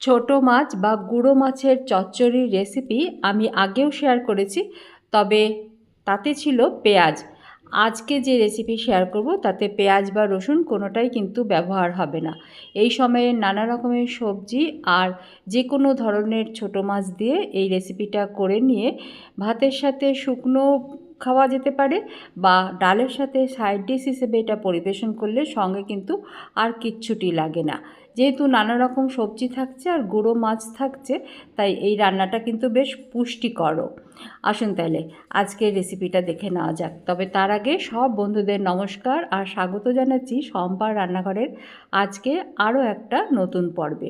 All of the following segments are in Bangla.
ছোট মাছ বা গুঁড়ো মাছের চচ্চড়ির রেসিপি আমি আগেও শেয়ার করেছি, তবে তাতে ছিল পেঁয়াজ। আজকে যে রেসিপি শেয়ার করব তাতে পেঁয়াজ বা রসুন কোনোটাই কিন্তু ব্যবহার হবে না। এই সময়ে নানা রকমের সবজি আর যে কোনো ধরনের ছোট মাছ দিয়ে এই রেসিপিটা করে নিয়ে ভাতের সাথে শুকনো খাওয়া যেতে পারে, বা ডালের সাথে সাইড ডিশ হিসেবে এটা পরিবেশন করলে সঙ্গে কিন্তু আর কিচ্ছুটি লাগে না। যেহেতু নানা রকম সবজি থাকছে আর গুঁড়ো মাছ থাকছে, তাই এই রান্নাটা কিন্তু বেশ পুষ্টিকরও। আসুন তাহলে আজকের রেসিপিটা দেখে নেওয়া যাক। তবে তার আগে সব বন্ধুদের নমস্কার আর স্বাগত জানাচ্ছি শম্পার রান্নাঘরের আজকে আরও একটা নতুন পর্বে।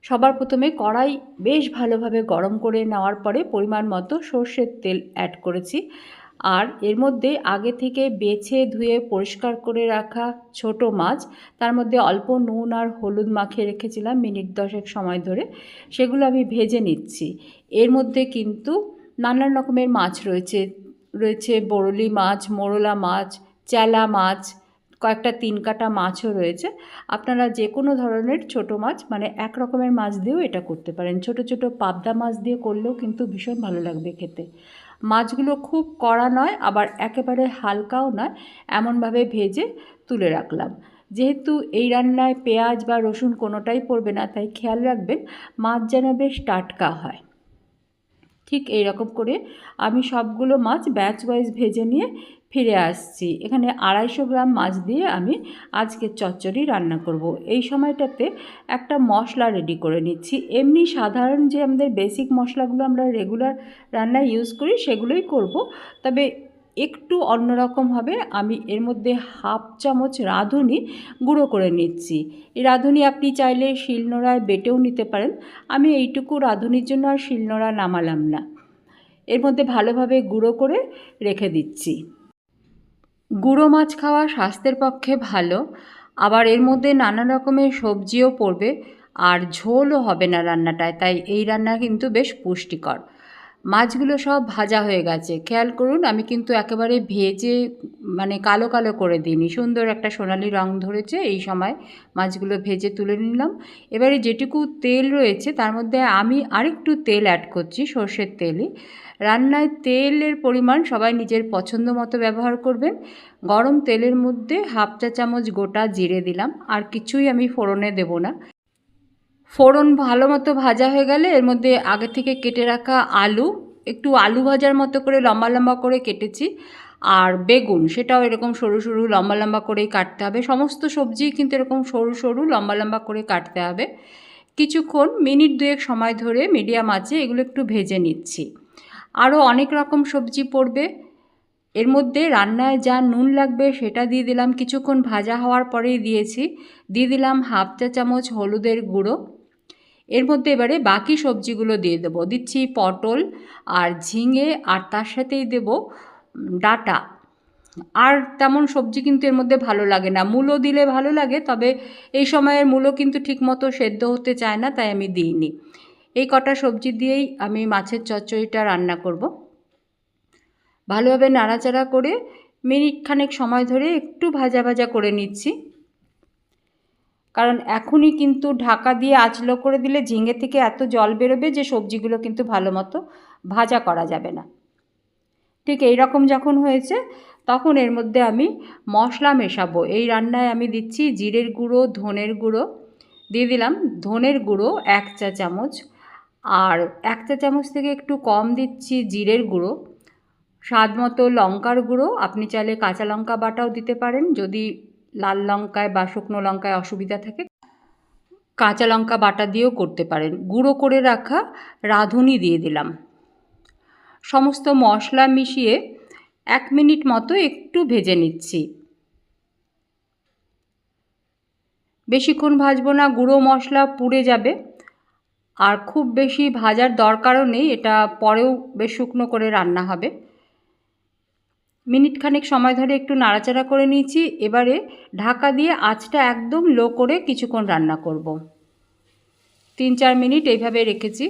সবার প্রথমে কড়াই বেশ ভালোভাবে গরম করে নেওয়ার পরে পরিমাণ মতো সর্ষের তেল অ্যাড করেছি, আর এর মধ্যে আগে থেকে বেছে ধুয়ে পরিষ্কার করে রাখা ছোট মাছ, তার মধ্যে অল্প নুন আর হলুদ মাখিয়ে রেখেছিলাম মিনিট 10 সময় ধরে, সেগুলো আমি ভেজে নিচ্ছি। এর মধ্যে কিন্তু নানান রকমের মাছ রয়েছে রয়েছে বরলি মাছ, মোরলা মাছ, চেলা মাছ, কয়েকটা 3 কাটা মাছও রয়েছে। আপনারা যে কোনো ধরনের ছোট মাছ, মানে এক রকমের মাছ দিয়েও এটা করতে পারেন। ছোট ছোট পাবদা মাছ দিয়ে করলেও কিন্তু ভীষণ ভালো লাগবে খেতে। মাছগুলো খুব কড়া নয়, আবার একেবারে হালকাও নয়, এমনভাবে ভেজে তুলে রাখলাম। যেহেতু এই রান্নায় পেঁয়াজ বা রসুন কোনোটাই পড়বে না, তাই খেয়াল রাখবেন মাছ যেন বেশ টাটকা হয়। ঠিক এই রকম করে আমি সবগুলো মাছ ব্যাচ ওয়াইজ ভেজে নিয়ে ফিরে আসছি। এখানে 250 গ্রাম মাছ দিয়ে আমি আজকে চচ্চড়ি রান্না করব। এই সময়টাতে একটা মশলা রেডি করে নিচ্ছি। এমনি সাধারণ যে আমাদের বেসিক মশলাগুলো আমরা রেগুলার রান্নায় ইউজ করি সেগুলোই করব, তবে একটু অন্যরকম হবে। আমি এর মধ্যে 1/2 চামচ রাঁধুনি গুঁড়ো করে নিচ্ছি। এই রাঁধুনি আপনি চাইলে শিলনোড়ায় বেটেও নিতে পারেন। আমি এইটুকু রাঁধুনির জন্য আর শিলনোড়া নামালাম না। এর মধ্যে ভালোভাবে গুঁড়ো করে রেখে দিচ্ছি। গুঁড়ো মাছ খাওয়া স্বাস্থ্যের পক্ষে ভালো, আবার এর মধ্যে নানা রকমের সবজিও পড়বে আর ঝোলও হবে না রান্নাটায়, তাই এই রান্না কিন্তু বেশ পুষ্টিকর। মাছগুলো সব ভাজা হয়ে গেছে, খেয়াল করুন আমি কিন্তু একেবারে ভেজে মানে কালো কালো করে দিইনি, সুন্দর একটা সোনালি রং ধরেছে। এই সময় মাছগুলো ভেজে তুলে নিলাম। এবারে যেটুকু তেল রয়েছে তার মধ্যে আমি আরেকটু তেল অ্যাড করছি, সর্ষের তেলই। রান্নায় তেলের পরিমাণ সবাই নিজের পছন্দ মতো ব্যবহার করবেন। গরম তেলের মধ্যে 1/2 চা চামচ গোটা জিরে দিলাম, আর কিছুই আমি ফোড়নে দেব না। ফোড়ন ভালো মতো ভাজা হয়ে গেলে এর মধ্যে আগে থেকে কেটে রাখা আলু, একটু আলু ভাজার মতো করে লম্বা লম্বা করে কেটেছি, আর বেগুন সেটাও এরকম সরু সরু লম্বা লম্বা করেই কাটতে হবে। সমস্ত সবজি কিন্তু এরকম সরু সরু লম্বা লম্বা করে কাটতে হবে। কিছুক্ষণ মিনিট 2 সময় ধরে মিডিয়াম আঁচে এগুলো একটু ভেজে নিচ্ছি। আরও অনেক রকম সবজি পড়বে। এর মধ্যে রান্নায় যা নুন লাগবে সেটা দিয়ে দিলাম, কিছুক্ষণ ভাজা হওয়ার পরেই দিয়ে দিলাম 1/2 চা চামচ হলুদের গুঁড়ো। এর মধ্যে এবারে বাকি সবজিগুলো দিয়ে দেবো। দিচ্ছি পটল আর ঝিঙে, আর তার সাথেই দেব ডাঁটা। আর তেমন সবজি কিন্তু এর মধ্যে ভালো লাগে না। মূলো দিলে ভালো লাগে, তবে এই সময়ের মূলো কিন্তু ঠিকমতো সেদ্ধ হতে চায় না, তাই আমি দিইনি। এই কটা সবজি দিয়েই আমি মাছের চচ্চড়িটা রান্না করব। ভালোভাবে নাড়াচাড়া করে মিনিট খানেক সময় ধরে একটু ভাজা ভাজা করে নিচ্ছি, কারণ এখনই কিন্তু ঢাকা দিয়ে আঁচলো করে দিলে ঝিঙে থেকে এত জল বেরোবে যে সবজিগুলো কিন্তু ভালো মতো ভাজা করা যাবে না। ঠিক এই রকম যখন হয়েছে তখন এর মধ্যে আমি মশলা মেশাবো। এই রান্নায় আমি দিচ্ছি জিরের গুঁড়ো, ধনের গুঁড়ো দিয়ে দিলাম। ধনের গুঁড়ো 1 চা চামচ, আর 1 চা চামচ থেকে একটু কম দিচ্ছি জিরের গুঁড়ো। স্বাদ মতো লঙ্কার গুঁড়ো, আপনি চাইলে কাঁচা লঙ্কা বাটাও দিতে পারেন, যদি লাল লঙ্কায় বা শুকনো লঙ্কায় অসুবিধা থাকে কাঁচা লঙ্কা বাটা দিয়েও করতে পারেন। গুঁড়ো করে রাখা রাঁধুনি দিয়ে দিলাম। সমস্ত মশলা মিশিয়ে 1 মিনিট মতো একটু ভেজে নিচ্ছি। বেশিক্ষণ ভাজবো না, গুঁড়ো মশলা পুড়ে যাবে। আর খুব বেশি ভাজার দরকারও নেই, এটা পরেও বেশ শুকনো করে রান্না হবে। মিনিট খানেক সময় ধরে একটু নাড়াচাড়া করে নিয়েছি। এবারে ঢাকা দিয়ে আঁচটা একদম লো করে কিছুক্ষণ রান্না করব। 3-4 মিনিট এইভাবে রেখেছি।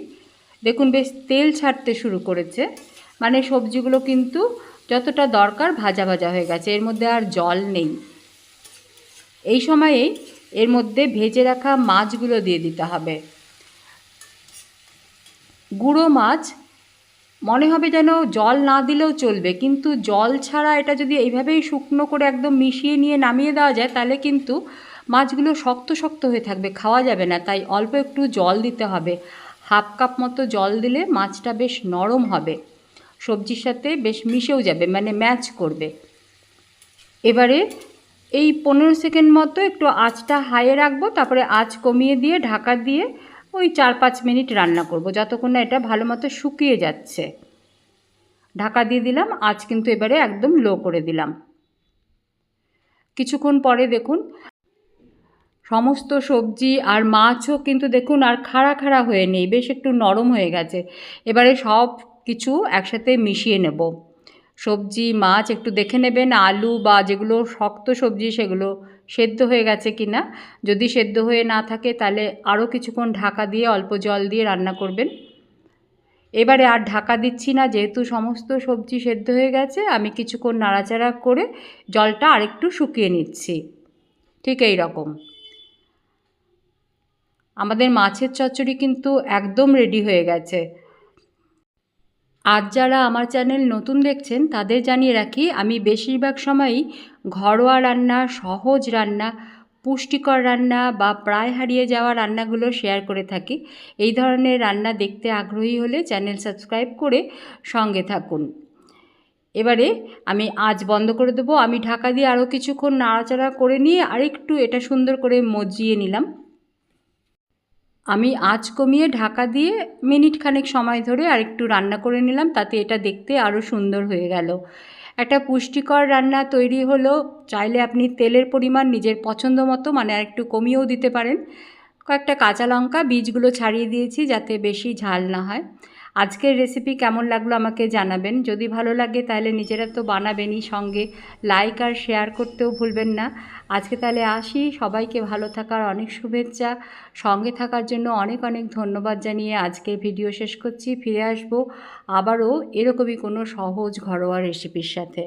দেখুন বেশ তেল ছাড়তে শুরু করেছে, মানে সবজিগুলো কিন্তু যতটা দরকার ভাজা ভাজা হয়ে গেছে, এর মধ্যে আর জল নেই। এই সময়েই এর মধ্যে ভেজে রাখা মাছগুলো দিয়ে দিতে হবে। গুঁড়ো মাছ মনে হবে যেন জল না দিলেও চলবে, কিন্তু জল ছাড়া এটা যদি এইভাবেই শুকনো করে একদম মিশিয়ে নিয়ে নামিয়ে দেওয়া যায় তাহলে কিন্তু মাছগুলো শক্ত শক্ত হয়ে থাকবে, খাওয়া যাবে না। তাই অল্প একটু জল দিতে হবে, 1/2 কাপ মতো জল দিলে মাছটা বেশ নরম হবে, সবজির সাথে বেশ মিশেও যাবে, মানে ম্যাচ করবে। এবারে এই 15 সেকেন্ড মতো একটু আঁচটা হাইয়ে রাখবো, তারপরে আঁচ কমিয়ে দিয়ে ঢাকা দিয়ে ওই 4-5 মিনিট রান্না করব, যতক্ষণ না এটা ভালো মতো শুকিয়ে যাচ্ছে। ঢাকা দিয়ে দিলাম, আঁচ কিন্তু এবারে একদম লো করে দিলাম। কিছুক্ষণ পরে দেখুন সমস্ত সবজি আর মাছও কিন্তু দেখুন আর খাড়া খাড়া হয়ে নেই, বেশ একটু নরম হয়ে গেছে। এবারে সব কিছু একসাথে মিশিয়ে নেব। সবজি মাছ একটু দেখে নেবেন, আলু বা যেগুলো শক্ত সবজি সেগুলো সেদ্ধ হয়ে গেছে কি না। যদি সেদ্ধ হয়ে না থাকে তাহলে আরও কিছুক্ষণ ঢাকা দিয়ে অল্প জল দিয়ে রান্না করবেন। এবারে আর ঢাকা দিচ্ছি না, যেহেতু সমস্ত সবজি সেদ্ধ হয়ে গেছে। আমি কিছুক্ষণ নাড়াচাড়া করে জলটা আরেকটু শুকিয়ে নিচ্ছি। ঠিক এই রকম আমাদের মাছের চচ্চড়ি কিন্তু একদম রেডি হয়ে গেছে। আজ যারা আমার চ্যানেল নতুন দেখছেন তাদের জানিয়ে রাখি, আমি বেশিরভাগ সময়ই ঘরোয়া রান্না, সহজ রান্না, পুষ্টিকর রান্না বা প্রায় হারিয়ে যাওয়া রান্নাগুলো শেয়ার করে থাকি। এই ধরনের রান্না দেখতে আগ্রহী হলে চ্যানেল সাবস্ক্রাইব করে সঙ্গে থাকুন। এবারে আমি আঁচ বন্ধ করে দেবো। আমি ঢাকা দিয়ে আরও কিছুক্ষণ নাড়াচাড়া করে নিয়ে আরেকটু এটা সুন্দর করে মজিয়ে নিলাম। আমি আঁচ কমিয়ে ঢাকা দিয়ে মিনিট খানেক সময় ধরে আরেকটু রান্না করে নিলাম, তাতে এটা দেখতে আরও সুন্দর হয়ে গেল। একটা পুষ্টিকর রান্না তৈরি হলো। চাইলে আপনি তেলের পরিমাণ নিজের পছন্দ মতো মানে আরেকটু কমিয়েও দিতে পারেন। কয়েকটা কাঁচা লঙ্কা বীজগুলো ছাড়িয়ে দিয়েছি যাতে বেশি ঝাল না হয়। আজকের রেসিপি কেমন লাগলো আমাকে জানাবেন। যদি ভালো লাগে তাহলে নিজেরা তো বানাবেনই, সঙ্গে লাইক আর শেয়ার করতেও ভুলবেন না। আজকে তাহলে আসি, সবাইকে ভালো থাকার অনেক শুভেচ্ছা, সঙ্গে থাকার জন্য অনেক অনেক ধন্যবাদ জানিয়ে আজকের ভিডিও শেষ করছি। ফিরে আসবো আবারও এরকমই কোনো সহজ ঘরোয়া রেসিপির সাথে।